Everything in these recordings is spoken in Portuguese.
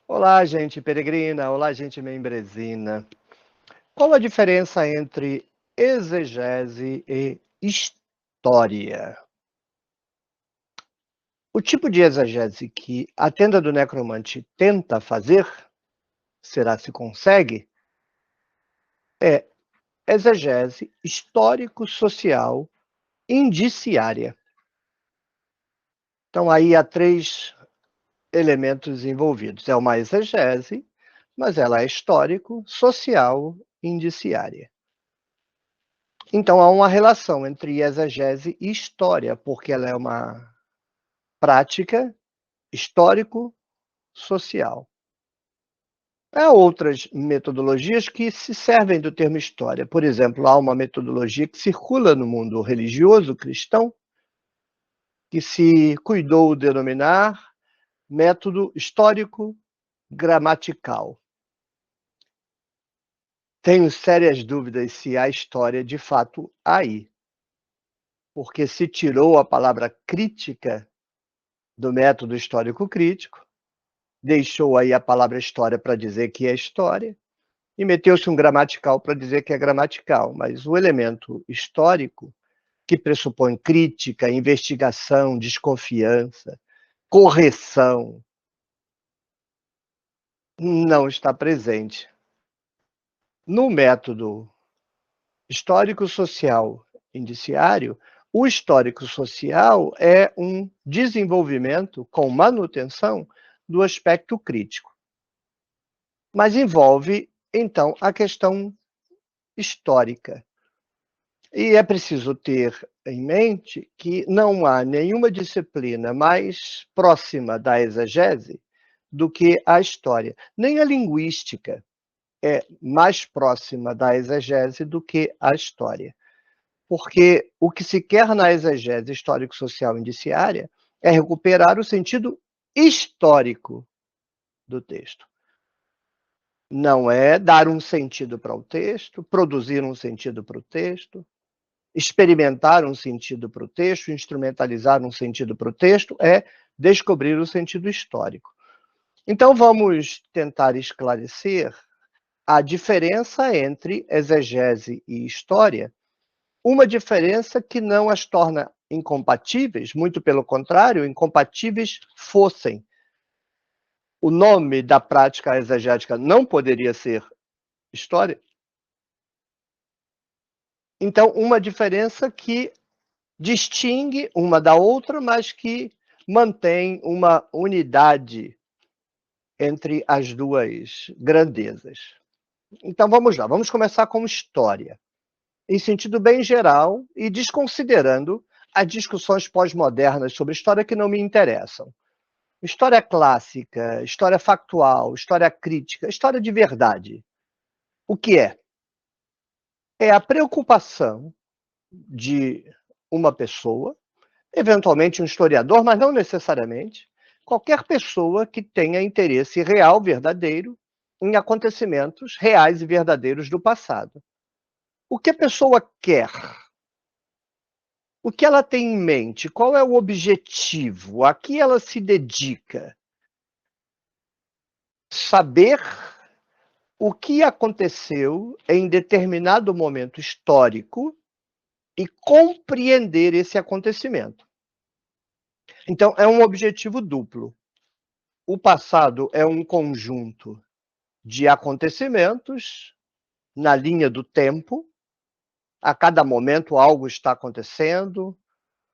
Olá, gente peregrina, olá, gente membrezina. Qual a diferença entre exegese e história? O tipo de exegese que a tenda do necromante tenta fazer, será se consegue, é exegese histórico-social indiciária. Então, aí há três elementos envolvidos. É uma exegese, mas ela é histórico, social, indiciária. Então, há uma relação entre exegese e história, porque ela é uma prática histórico-social. Há outras metodologias que se servem do termo história. Por exemplo, há uma metodologia que circula no mundo religioso cristão, que se cuidou de denominar método histórico-gramatical. Tenho sérias dúvidas se há história de fato aí, porque se tirou a palavra crítica do método histórico-crítico, deixou aí a palavra história para dizer que é história, e meteu-se um gramatical para dizer que é gramatical. Mas o elemento histórico, que pressupõe crítica, investigação, desconfiança, correção, não está presente. No método histórico-social indiciário, o histórico-social é um desenvolvimento com manutenção do aspecto crítico. Mas envolve, então, a questão histórica. E é preciso ter em mente que não há nenhuma disciplina mais próxima da exegese do que a história. Nem a linguística é mais próxima da exegese do que a história. Porque o que se quer na exegese histórico-social indiciária é recuperar o sentido histórico do texto. Não é dar um sentido para o texto, produzir um sentido para o texto, experimentar um sentido para o texto, instrumentalizar um sentido para o texto, é descobrir o sentido histórico. Então, vamos tentar esclarecer a diferença entre exegese e história, uma diferença que não as torna incompatíveis, muito pelo contrário, incompatíveis fossem. O nome da prática exegética não poderia ser história. Então, uma diferença que distingue uma da outra, mas que mantém uma unidade entre as duas grandezas. Então vamos lá, vamos começar com história, em sentido bem geral e desconsiderando as discussões pós-modernas sobre história que não me interessam. História clássica, história factual, história crítica, história de verdade. O que é? É a preocupação de uma pessoa, eventualmente um historiador, mas não necessariamente, qualquer pessoa que tenha interesse real, verdadeiro, em acontecimentos reais e verdadeiros do passado. O que a pessoa quer? O que ela tem em mente? Qual é o objetivo? A que ela se dedica? Saber o que aconteceu em determinado momento histórico e compreender esse acontecimento. Então, é um objetivo duplo. O passado é um conjunto de acontecimentos na linha do tempo. A cada momento algo está acontecendo,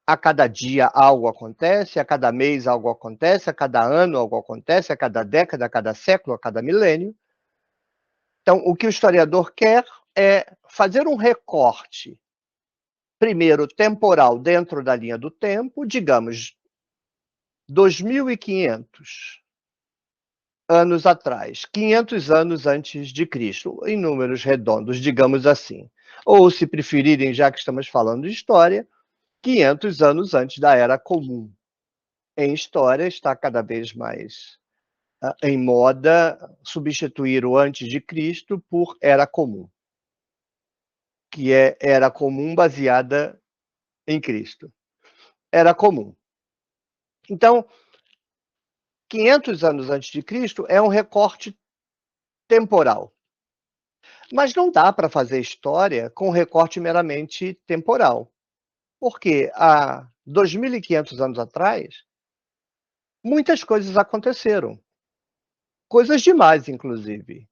a cada dia algo acontece, a cada mês algo acontece, a cada ano algo acontece, a cada década, a cada século, a cada milênio. Então, o que o historiador quer é fazer um recorte, primeiro temporal dentro da linha do tempo, digamos 2500 anos atrás, 500 anos antes de Cristo, em números redondos, digamos assim. Ou, se preferirem, já que estamos falando de história, 500 anos antes da Era Comum. Em história, está cada vez mais em moda substituir o antes de Cristo por Era Comum, que é Era Comum baseada em Cristo. Era comum. Então, 500 anos antes de Cristo é um recorte temporal. Mas não dá para fazer história com recorte meramente temporal. Porque há 2.500 anos atrás, muitas coisas aconteceram. Coisas demais, inclusive.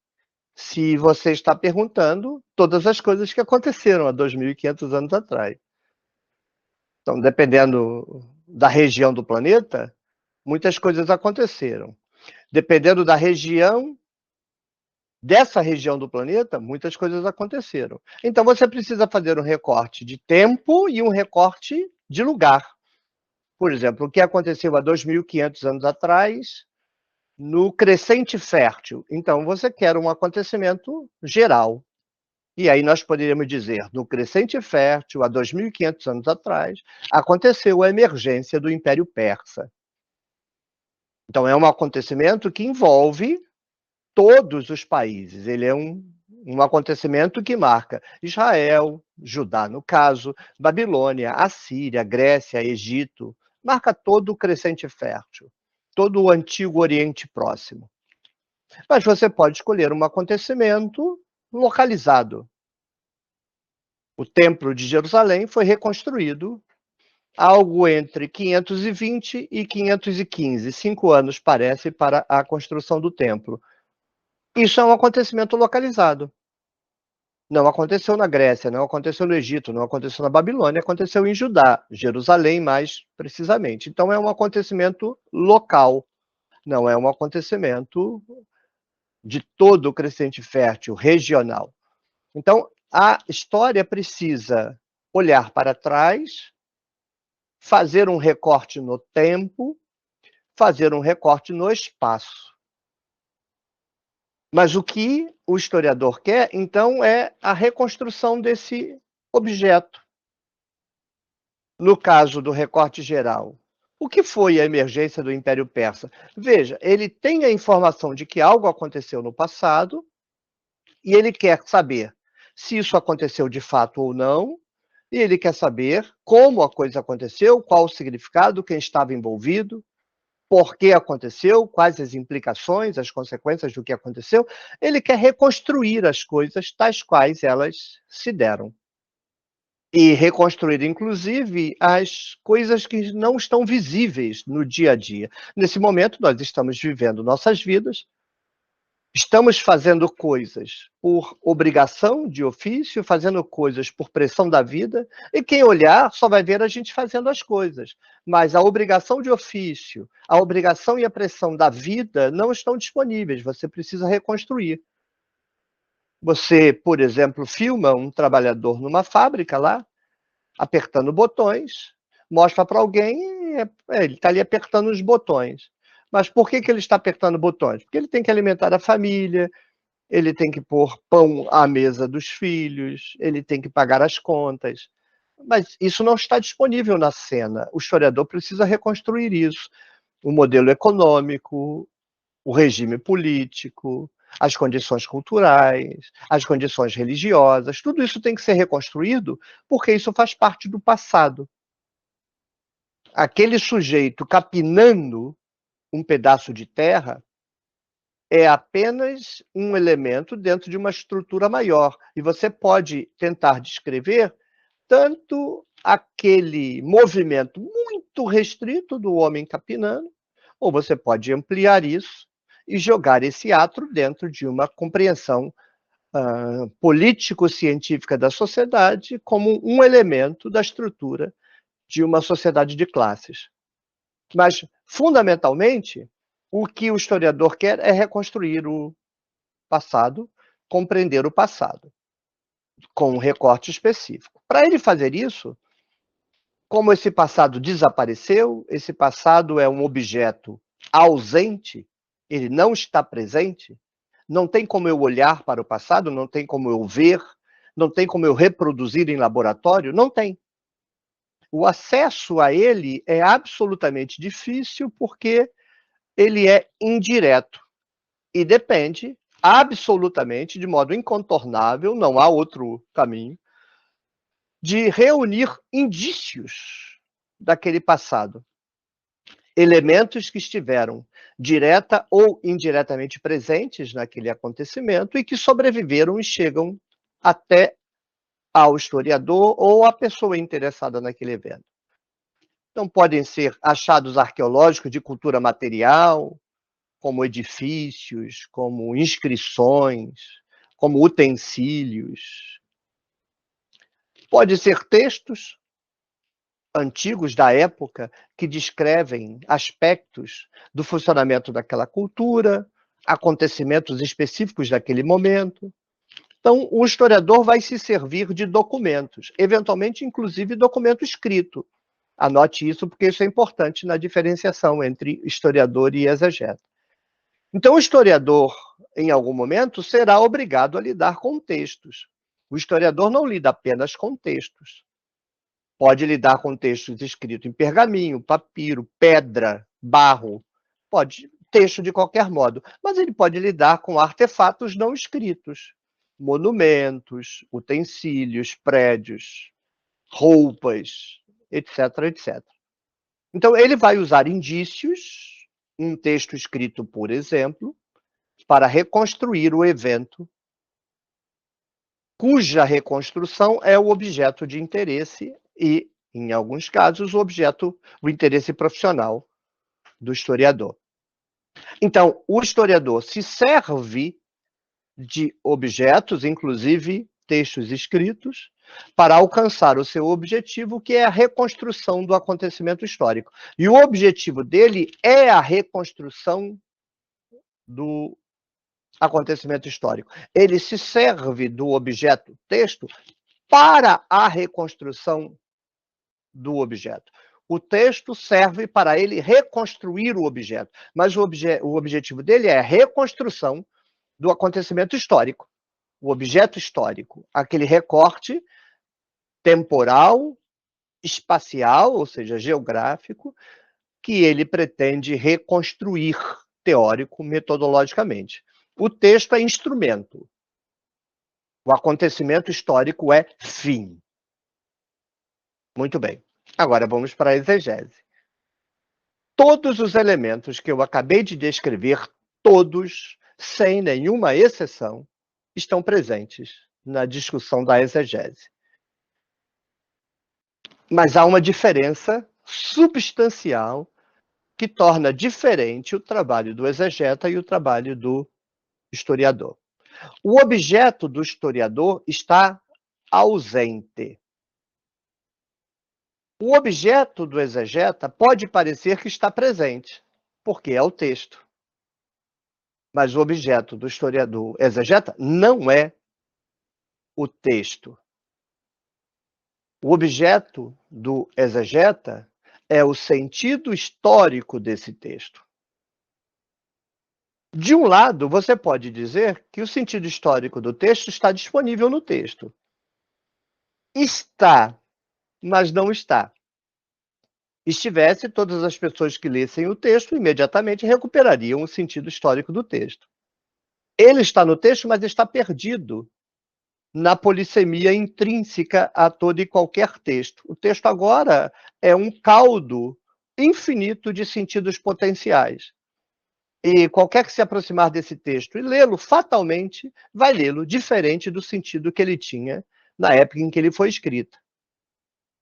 Se você está perguntando todas as coisas que aconteceram há 2.500 anos atrás. Então, dependendo da região do planeta, muitas coisas aconteceram. Dependendo da região, dessa região do planeta, muitas coisas aconteceram. Então, você precisa fazer um recorte de tempo e um recorte de lugar. Por exemplo, o que aconteceu há 2.500 anos atrás, no Crescente Fértil. Então, você quer um acontecimento geral. E aí nós poderíamos dizer, no Crescente Fértil, há 2.500 anos atrás, aconteceu a emergência do Império Persa. Então, é um acontecimento que envolve todos os países. Ele é um acontecimento que marca Israel, Judá, no caso, Babilônia, Assíria, Grécia, Egito, marca todo o Crescente Fértil, todo o Antigo Oriente Próximo. Mas você pode escolher um acontecimento localizado. O Templo de Jerusalém foi reconstruído algo entre 520 e 515, 5 anos parece, para a construção do templo. Isso é um acontecimento localizado. Não aconteceu na Grécia, não aconteceu no Egito, não aconteceu na Babilônia, aconteceu em Judá, Jerusalém mais precisamente. Então é um acontecimento local, não é um acontecimento de todo o Crescente Fértil, regional. Então a história precisa olhar para trás, fazer um recorte no tempo, fazer um recorte no espaço. Mas o que o historiador quer, então, é a reconstrução desse objeto. No caso do recorte geral, o que foi a emergência do Império Persa? Veja, ele tem a informação de que algo aconteceu no passado e ele quer saber se isso aconteceu de fato ou não, e ele quer saber como a coisa aconteceu, qual o significado, quem estava envolvido, por que aconteceu, quais as implicações, as consequências do que aconteceu. Ele quer reconstruir as coisas tais quais elas se deram. E reconstruir, inclusive, as coisas que não estão visíveis no dia a dia. Nesse momento, nós estamos vivendo nossas vidas, estamos fazendo coisas por obrigação de ofício, fazendo coisas por pressão da vida, e quem olhar só vai ver a gente fazendo as coisas. Mas a obrigação de ofício, a obrigação e a pressão da vida não estão disponíveis, você precisa reconstruir. Você, por exemplo, filma um trabalhador numa fábrica lá, apertando botões, mostra para alguém, ele está ali apertando os botões. Mas por que ele está apertando botões? Porque ele tem que alimentar a família, ele tem que pôr pão à mesa dos filhos, ele tem que pagar as contas. Mas isso não está disponível na cena. O historiador precisa reconstruir isso. O modelo econômico, o regime político, as condições culturais, as condições religiosas, tudo isso tem que ser reconstruído porque isso faz parte do passado. Aquele sujeito capinando um pedaço de terra é apenas um elemento dentro de uma estrutura maior. E você pode tentar descrever tanto aquele movimento muito restrito do homem capinando, ou você pode ampliar isso e jogar esse ato dentro de uma compreensão político-científica da sociedade como um elemento da estrutura de uma sociedade de classes. Mas, fundamentalmente, o que o historiador quer é reconstruir o passado, compreender o passado, com um recorte específico. Para ele fazer isso, como esse passado desapareceu, esse passado é um objeto ausente, ele não está presente, não tem como eu olhar para o passado, não tem como eu ver, não tem como eu reproduzir em laboratório, não tem. O acesso a ele é absolutamente difícil porque ele é indireto e depende absolutamente, de modo incontornável, não há outro caminho, de reunir indícios daquele passado, elementos que estiveram direta ou indiretamente presentes naquele acontecimento e que sobreviveram e chegam até ao historiador ou à pessoa interessada naquele evento. Então, podem ser achados arqueológicos de cultura material, como edifícios, como inscrições, como utensílios. Pode ser textos antigos da época que descrevem aspectos do funcionamento daquela cultura, acontecimentos específicos daquele momento. Então, o historiador vai se servir de documentos, eventualmente, inclusive, documento escrito. Anote isso, porque isso é importante na diferenciação entre historiador e exegeta. Então, o historiador, em algum momento, será obrigado a lidar com textos. O historiador não lida apenas com textos. Pode lidar com textos escritos em pergaminho, papiro, pedra, barro, pode, texto de qualquer modo, mas ele pode lidar com artefatos não escritos, monumentos, utensílios, prédios, roupas, etc, etc. Então, ele vai usar indícios, um texto escrito, por exemplo, para reconstruir o evento, cuja reconstrução é o objeto de interesse e, em alguns casos, o interesse profissional do historiador. Então, o historiador se serve de objetos, inclusive textos escritos, para alcançar o seu objetivo, que é a reconstrução do acontecimento histórico. E o objetivo dele é a reconstrução do acontecimento histórico. Ele se serve do objeto texto para a reconstrução do objeto. O texto serve para ele reconstruir o objeto, mas o objetivo dele é a reconstrução do acontecimento histórico. O objeto histórico, aquele recorte temporal, espacial, ou seja, geográfico, que ele pretende reconstruir teórico, metodologicamente. O texto é instrumento. O acontecimento histórico é fim. Muito bem. Agora vamos para a exegese. Todos os elementos que eu acabei de descrever, todos, sem nenhuma exceção, estão presentes na discussão da exegese. Mas há uma diferença substancial que torna diferente o trabalho do exegeta e o trabalho do historiador. O objeto do historiador está ausente. O objeto do exegeta pode parecer que está presente, porque é o texto. Mas o objeto do historiador exegeta não é o texto. O objeto do exegeta é o sentido histórico desse texto. De um lado, você pode dizer que o sentido histórico do texto está disponível no texto. Está, mas não está. Estivesse, todas as pessoas que lessem o texto imediatamente recuperariam o sentido histórico do texto. Ele está no texto, mas está perdido na polissemia intrínseca a todo e qualquer texto. O texto agora é um caldo infinito de sentidos potenciais. E qualquer que se aproximar desse texto e lê-lo, fatalmente vai lê-lo diferente do sentido que ele tinha na época em que ele foi escrito.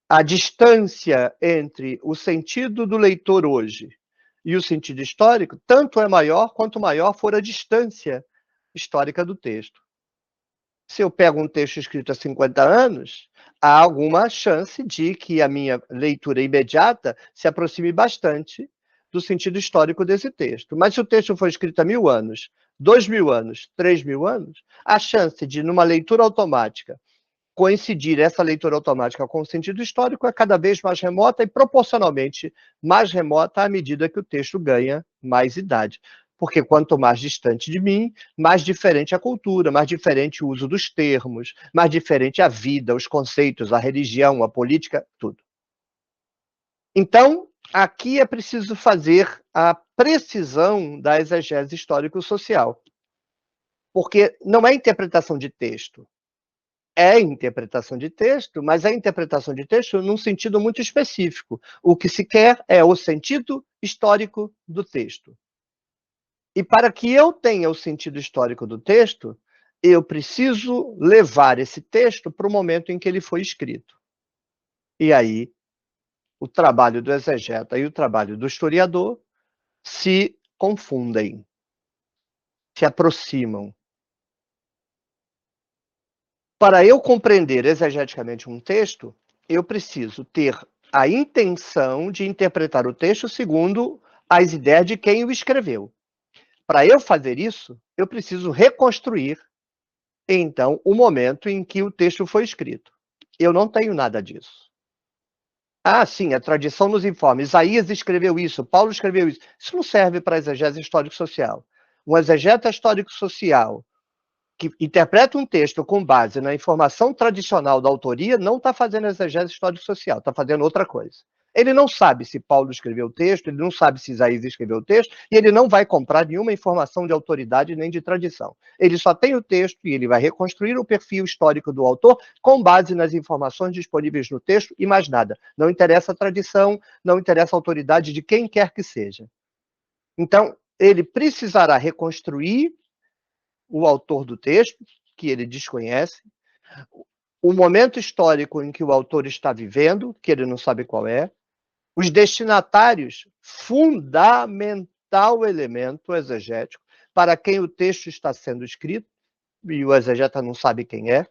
A distância entre o sentido do leitor hoje e o sentido histórico tanto é maior quanto maior for a distância histórica do texto. Se eu pego um texto escrito há 50 anos, há alguma chance de que a minha leitura imediata se aproxime bastante do sentido histórico desse texto. Mas se o texto foi escrito há 1000 anos, 2000 anos, 3000 anos, a chance de, numa leitura automática, coincidir essa leitura automática com o sentido histórico é cada vez mais remota e proporcionalmente mais remota à medida que o texto ganha mais idade. Porque quanto mais distante de mim, mais diferente a cultura, mais diferente o uso dos termos, mais diferente a vida, os conceitos, a religião, a política, tudo. Então, aqui é preciso fazer a precisão da exegese histórico-social. Porque não é interpretação de texto. É interpretação de texto, mas é interpretação de texto num sentido muito específico. O que se quer é o sentido histórico do texto. E para que eu tenha o sentido histórico do texto, eu preciso levar esse texto para o momento em que ele foi escrito. E aí, o trabalho do exegeta e o trabalho do historiador se confundem, se aproximam. Para eu compreender exegeticamente um texto, eu preciso ter a intenção de interpretar o texto segundo as ideias de quem o escreveu. Para eu fazer isso, eu preciso reconstruir, então, o momento em que o texto foi escrito. Eu não tenho nada disso. Ah, sim, a tradição nos informa. Isaías escreveu isso, Paulo escreveu isso. Isso não serve para a exegese histórico-social. Um exegeta histórico-social que interpreta um texto com base na informação tradicional da autoria não está fazendo exegese histórico-social, está fazendo outra coisa. Ele não sabe se Paulo escreveu o texto, ele não sabe se Isaías escreveu o texto, e ele não vai comprar nenhuma informação de autoridade nem de tradição. Ele só tem o texto e ele vai reconstruir o perfil histórico do autor com base nas informações disponíveis no texto e mais nada. Não interessa a tradição, não interessa a autoridade de quem quer que seja. Então, ele precisará reconstruir o autor do texto, que ele desconhece, o momento histórico em que o autor está vivendo, que ele não sabe qual é, os destinatários, fundamental elemento exegético, para quem o texto está sendo escrito, e o exegeta não sabe quem é,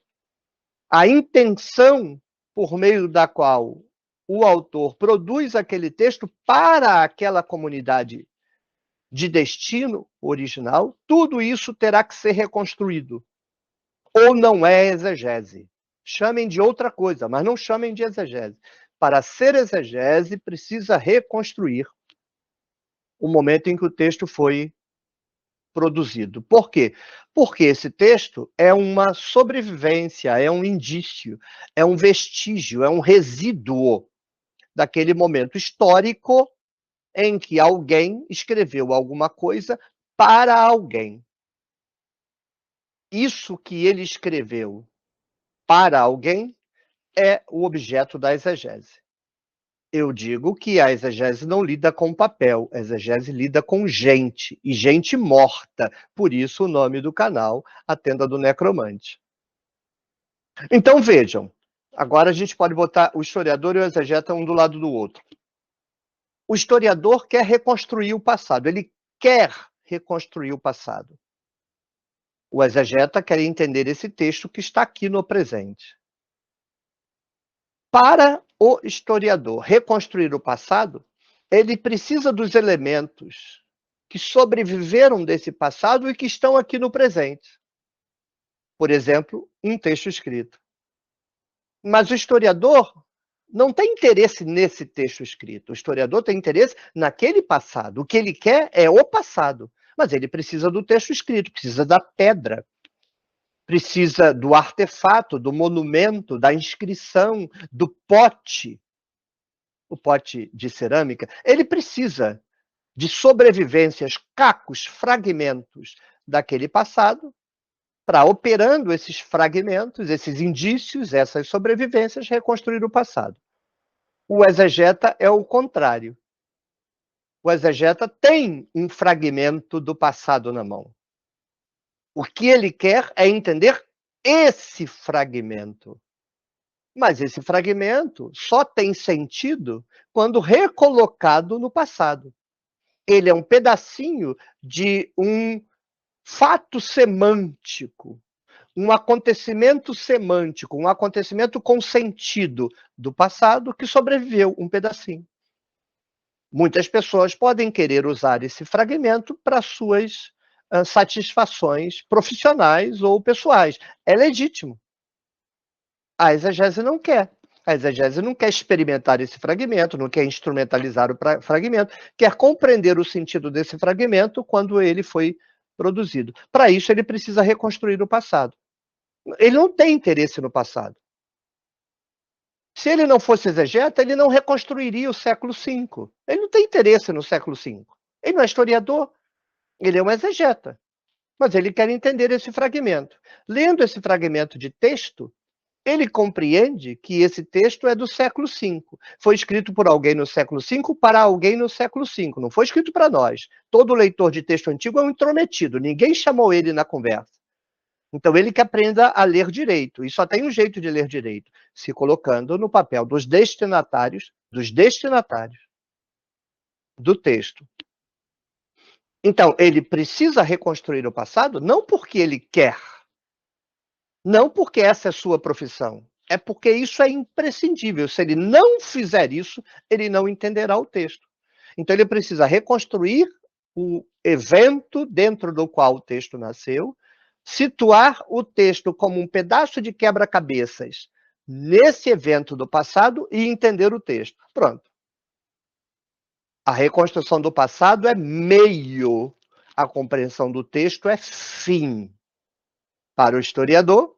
a intenção por meio da qual o autor produz aquele texto para aquela comunidade de destino original, tudo isso terá que ser reconstruído. Ou não é exegese. Chamem de outra coisa, mas não chamem de exegese. Para ser exegese, precisa reconstruir o momento em que o texto foi produzido. Por quê? Porque esse texto é uma sobrevivência, é um indício, é um vestígio, é um resíduo daquele momento histórico em que alguém escreveu alguma coisa para alguém. Isso que ele escreveu para alguém é o objeto da exegese. Eu digo que a exegese não lida com papel, a exegese lida com gente, e gente morta. Por isso o nome do canal, A Tenda do Necromante. Então vejam, agora a gente pode botar o historiador e o exegeta um do lado do outro. O historiador quer reconstruir o passado, ele quer reconstruir o passado. O exegeta quer entender esse texto que está aqui no presente. Para o historiador reconstruir o passado, ele precisa dos elementos que sobreviveram desse passado e que estão aqui no presente. Por exemplo, um texto escrito. Mas o historiador não tem interesse nesse texto escrito. O historiador tem interesse naquele passado. O que ele quer é o passado. Mas ele precisa do texto escrito, precisa da pedra, precisa do artefato, do monumento, da inscrição, do pote, o pote de cerâmica. Ele precisa de sobrevivências, cacos, fragmentos daquele passado, para, operando esses fragmentos, esses indícios, essas sobrevivências, reconstruir o passado. O exegeta é o contrário. O exegeta tem um fragmento do passado na mão. O que ele quer é entender esse fragmento. Mas esse fragmento só tem sentido quando recolocado no passado. Ele é um pedacinho de um fato semântico, um acontecimento semântico, um acontecimento com sentido do passado que sobreviveu um pedacinho. Muitas pessoas podem querer usar esse fragmento para suas satisfações profissionais ou pessoais. É legítimo. A exegese não quer. A exegese não quer experimentar esse fragmento, não quer instrumentalizar o fragmento, quer compreender o sentido desse fragmento quando ele foi produzido. Para isso, ele precisa reconstruir o passado. Ele não tem interesse no passado. Se ele não fosse exegeta, ele não reconstruiria o século V. Ele não tem interesse no século V. Ele não é historiador, ele é um exegeta. Mas ele quer entender esse fragmento. Lendo esse fragmento de texto, ele compreende que esse texto é do século V. Foi escrito por alguém no século V para alguém no século V. Não foi escrito para nós. Todo leitor de texto antigo é um intrometido. Ninguém chamou ele na conversa. Então, ele que aprenda a ler direito. E só tem um jeito de ler direito: se colocando no papel dos destinatários do texto. Então, ele precisa reconstruir o passado não porque ele quer, não porque essa é sua profissão, é porque isso é imprescindível. Se ele não fizer isso, ele não entenderá o texto. Então, ele precisa reconstruir o evento dentro do qual o texto nasceu, situar o texto como um pedaço de quebra-cabeças nesse evento do passado e entender o texto. Pronto. A reconstrução do passado é meio, a compreensão do texto é fim. Para o historiador,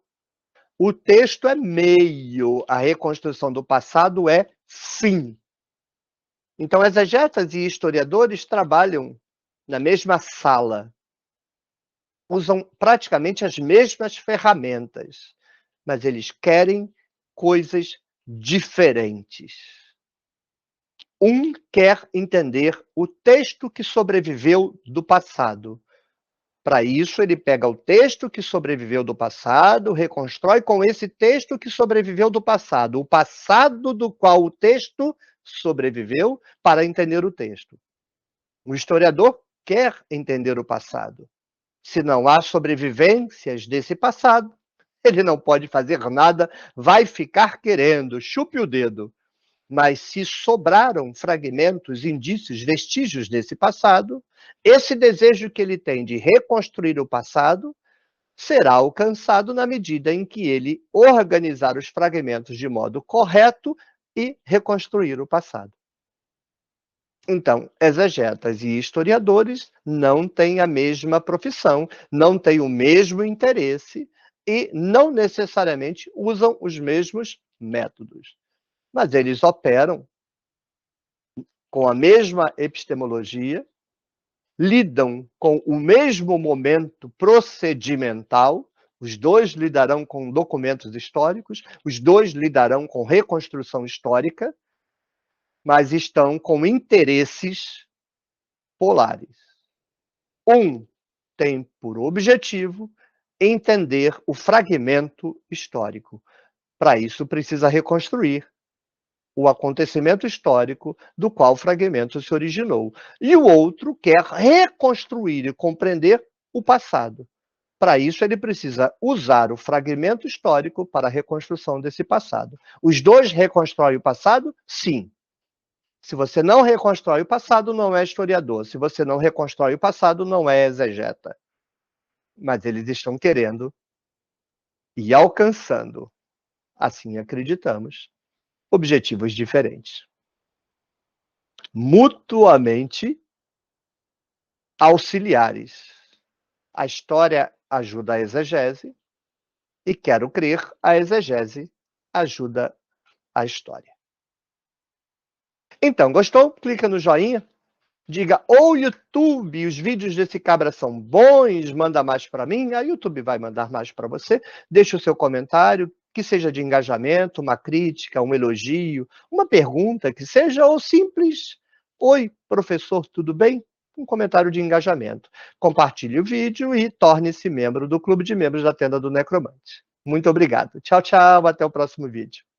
o texto é meio, a reconstrução do passado é fim. Então, exegetas e historiadores trabalham na mesma sala, usam praticamente as mesmas ferramentas, mas eles querem coisas diferentes. Um quer entender o texto que sobreviveu do passado. Para isso, ele pega o texto que sobreviveu do passado, reconstrói com esse texto que sobreviveu do passado, o passado do qual o texto sobreviveu, para entender o texto. O historiador quer entender o passado. Se não há sobrevivências desse passado, ele não pode fazer nada, vai ficar querendo, chupe o dedo. Mas se sobraram fragmentos, indícios, vestígios desse passado, esse desejo que ele tem de reconstruir o passado será alcançado na medida em que ele organizar os fragmentos de modo correto e reconstruir o passado. Então, exegetas e historiadores não têm a mesma profissão, não têm o mesmo interesse e não necessariamente usam os mesmos métodos. Mas eles operam com a mesma epistemologia, lidam com o mesmo momento procedimental, os dois lidarão com documentos históricos, os dois lidarão com reconstrução histórica, mas estão com interesses polares. Um tem por objetivo entender o fragmento histórico. Para isso, precisa reconstruir o acontecimento histórico do qual o fragmento se originou. E o outro quer reconstruir e compreender o passado. Para isso, ele precisa usar o fragmento histórico para a reconstrução desse passado. Os dois reconstroem o passado? Sim. Se você não reconstrói o passado, não é historiador. Se você não reconstrói o passado, não é exegeta. Mas eles estão querendo e alcançando, assim acreditamos, objetivos diferentes. Mutuamente auxiliares. A história ajuda a exegese e, quero crer, a exegese ajuda a história. Então, gostou? Clica no joinha. Diga, ô YouTube, os vídeos desse cabra são bons, manda mais para mim. A YouTube vai mandar mais para você. Deixa o seu comentário, que seja de engajamento, uma crítica, um elogio, uma pergunta que seja, ou simples, oi, professor, tudo bem? Um comentário de engajamento. Compartilhe o vídeo e torne-se membro do Clube de Membros da Tenda do Necromante. Muito obrigado. Tchau, tchau. Até o próximo vídeo.